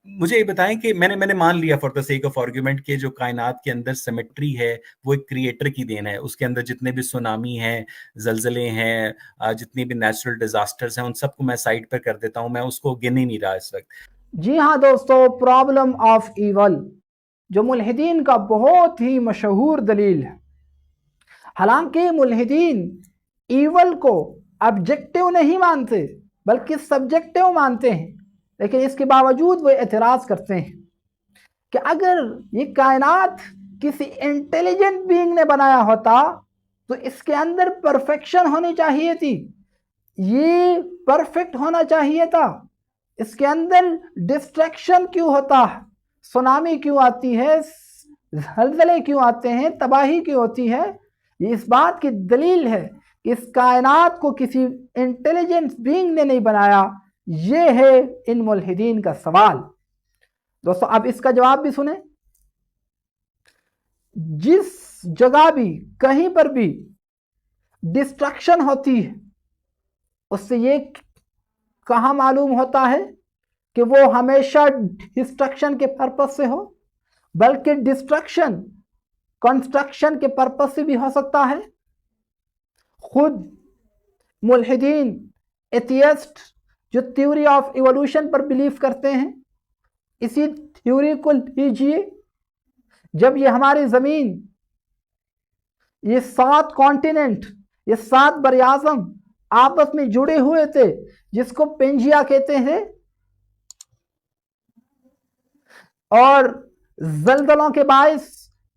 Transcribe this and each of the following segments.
مجھے یہ بتائیں کہ میں نے مان لیا for the sake of argument کہ جو کائنات کے اندر سیمیٹری ہے وہ ایک کریٹر کی دین ہے، اس کے اندر جتنے بھی سونامی ہیں، زلزلے ہیں، جتنی بھی نیچرل ڈیزاسٹرز ہیں، ان سب کو میں سائڈ پہ کر دیتا ہوں، میں اس کو گن ہی نہیں رہا اس وقت۔ جی ہاں دوستو، پرابلم آف ایول جو ملحدین کا بہت ہی مشہور دلیل ہے۔ حالانکہ ملحدین ایول کو آبجیکٹیو نہیں مانتے بلکہ سبجیکٹیو مانتے ہیں، لیکن اس کے باوجود وہ اعتراض کرتے ہیں کہ اگر یہ کائنات کسی انٹیلیجنٹ بینگ نے بنایا ہوتا تو اس کے اندر پرفیکشن ہونی چاہیے تھی، یہ پرفیکٹ ہونا چاہیے تھا، اس کے اندر ڈسٹریکشن کیوں ہوتا ہے، سونامی کیوں آتی ہے، زلزلے کیوں آتے ہیں، تباہی کیوں ہوتی ہے۔ یہ اس بات کی دلیل ہے کہ اس کائنات کو کسی انٹیلیجنٹ بینگ نے نہیں بنایا۔ یہ ہے ان ملحدین کا سوال۔ دوستو اب اس کا جواب بھی سنیں۔ جس جگہ بھی کہیں پر بھی ڈسٹرکشن ہوتی ہے اس سے یہ کہاں معلوم ہوتا ہے کہ وہ ہمیشہ ڈسٹرکشن کے پرپس سے ہو، بلکہ ڈسٹرکشن کنسٹرکشن کے پرپس سے بھی ہو سکتا ہے۔ خود ملحدین ایتھیسٹ جو theory of evolution per blue کرتے ہیں، اسی تھیوری کو لیجیے، جب یہ ہماری زمین، یہ 7 کانٹیننٹ، یہ 7 براعظم آپس میں جڑے ہوئے تھے جس کو پینجیا کہتے ہیں، اور زلزلوں کے باعث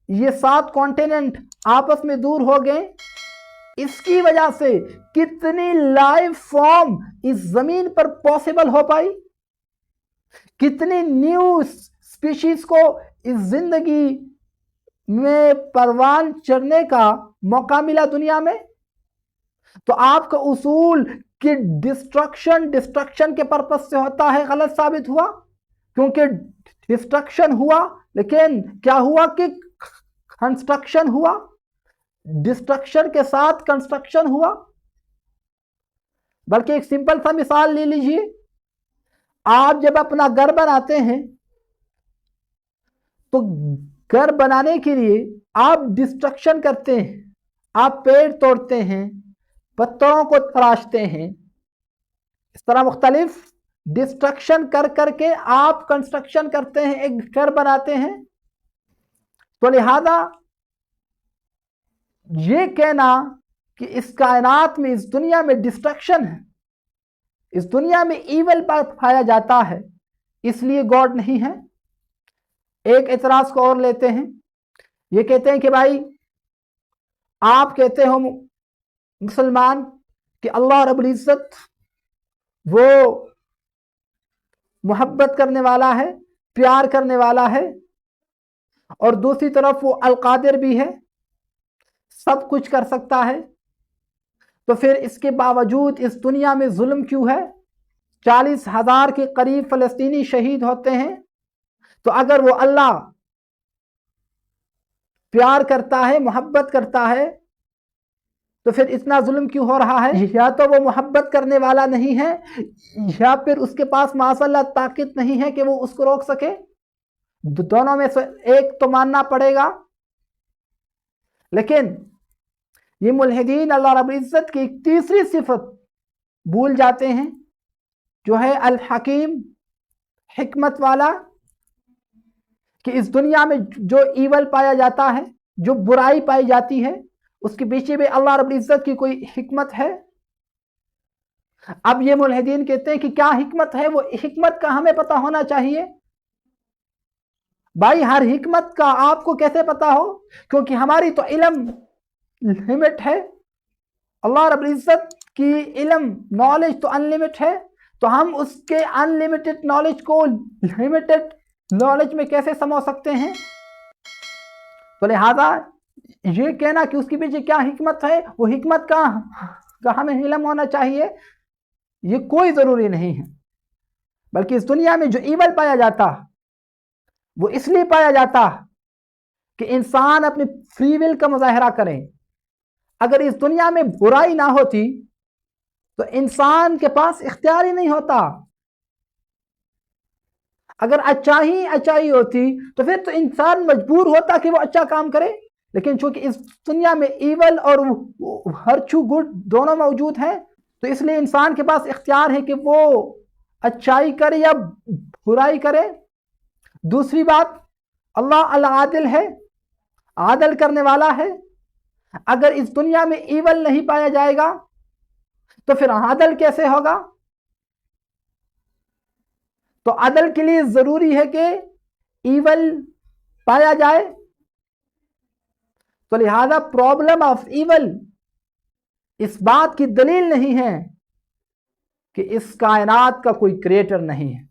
یہ 7 کانٹیننٹ آپس میں دور ہو گئے، اس کی وجہ سے کتنی لائف فارم اس زمین پر پاسبل ہو پائی، کتنی نیو اسپیشیز کو اس زندگی میں پروان چڑھنے کا موقع ملا دنیا میں۔ تو آپ کا اصول کہ ڈسٹرکشن کے پرپس سے ہوتا ہے غلط ثابت ہوا، کیونکہ ڈسٹرکشن ہوا لیکن کیا ہوا کہ کنسٹرکشن ہوا، ڈسٹرکشن کے ساتھ کنسٹرکشن ہوا۔ بلکہ ایک سمپل سا مثال لے لیجئے، آپ جب اپنا گھر بناتے ہیں تو گھر بنانے کے لیے آپ ڈسٹرکشن کرتے ہیں، آپ پیڑ توڑتے ہیں، پتھروں کو تراشتے ہیں، اس طرح مختلف ڈسٹرکشن کر کر کے آپ کنسٹرکشن کرتے ہیں، ایک گھر بناتے ہیں۔ تو لہذا یہ کہنا کہ اس کائنات میں، اس دنیا میں ڈسٹرکشن ہے، اس دنیا میں ایول پایا جاتا ہے، اس لیے گاڈ نہیں ہے۔ ایک اعتراض کو اور لیتے ہیں، یہ کہتے ہیں کہ بھائی آپ کہتے ہو مسلمان کہ اللہ رب العزت وہ محبت کرنے والا ہے، پیار کرنے والا ہے، اور دوسری طرف وہ القادر بھی ہے، سب کچھ کر سکتا ہے، تو پھر اس کے باوجود اس دنیا میں ظلم کیوں ہے؟ 40,000 کے قریب فلسطینی شہید ہوتے ہیں۔ تو اگر وہ اللہ پیار کرتا ہے، محبت کرتا ہے، تو پھر اتنا ظلم کیوں ہو رہا ہے؟ یا تو وہ محبت کرنے والا نہیں ہے، یا پھر اس کے پاس معاذ اللہ طاقت نہیں ہے کہ وہ اس کو روک سکے۔ دونوں میں سے ایک تو ماننا پڑے گا۔ لیکن یہ ملحدین اللہ رب العزت کی ایک تیسری صفت بھول جاتے ہیں، جو ہے الحکیم، حکمت والا، کہ اس دنیا میں جو ایول پایا جاتا ہے، جو برائی پائی جاتی ہے، اس کے پیچھے بھی اللہ رب العزت کی کوئی حکمت ہے۔ اب یہ ملحدین کہتے ہیں کہ کیا حکمت ہے؟ وہ حکمت کا ہمیں پتہ ہونا چاہیے۔ بھائی ہر حکمت کا آپ کو کیسے پتہ ہو؟ کیونکہ ہماری تو علم لمٹ ہے، اللہ رب العزت کی علم نالج تو انلمٹ ہے، تو ہم اس کے انلمیٹڈ نالج کو لمیٹڈ نالج میں کیسے سمو سکتے ہیں؟ تو لہذا یہ کہنا کہ اس کے پیچھے کیا حکمت ہے، وہ حکمت کا ہمیں علم ہونا چاہیے، یہ کوئی ضروری نہیں ہے۔ بلکہ اس دنیا میں جو ایول پایا جاتا وہ اس لیے پایا جاتا کہ انسان اپنی فری ول کا مظاہرہ کرے۔ اگر اس دنیا میں برائی نہ ہوتی تو انسان کے پاس اختیار ہی نہیں ہوتا۔ اگر اچائی ہوتی تو پھر تو انسان مجبور ہوتا کہ وہ اچھا کام کرے، لیکن چونکہ اس دنیا میں ایول اور ہرچو گڈ دونوں موجود ہیں، تو اس لیے انسان کے پاس اختیار ہے کہ وہ اچائی کرے یا برائی کرے۔ دوسری بات، اللہ العادل ہے، عادل کرنے والا ہے۔ اگر اس دنیا میں ایول نہیں پایا جائے گا تو پھر عادل کیسے ہوگا؟ تو عدل کے لیے ضروری ہے کہ ایول پایا جائے۔ تو لہذا پرابلم آف ایول اس بات کی دلیل نہیں ہے کہ اس کائنات کا کوئی کریٹر نہیں ہے۔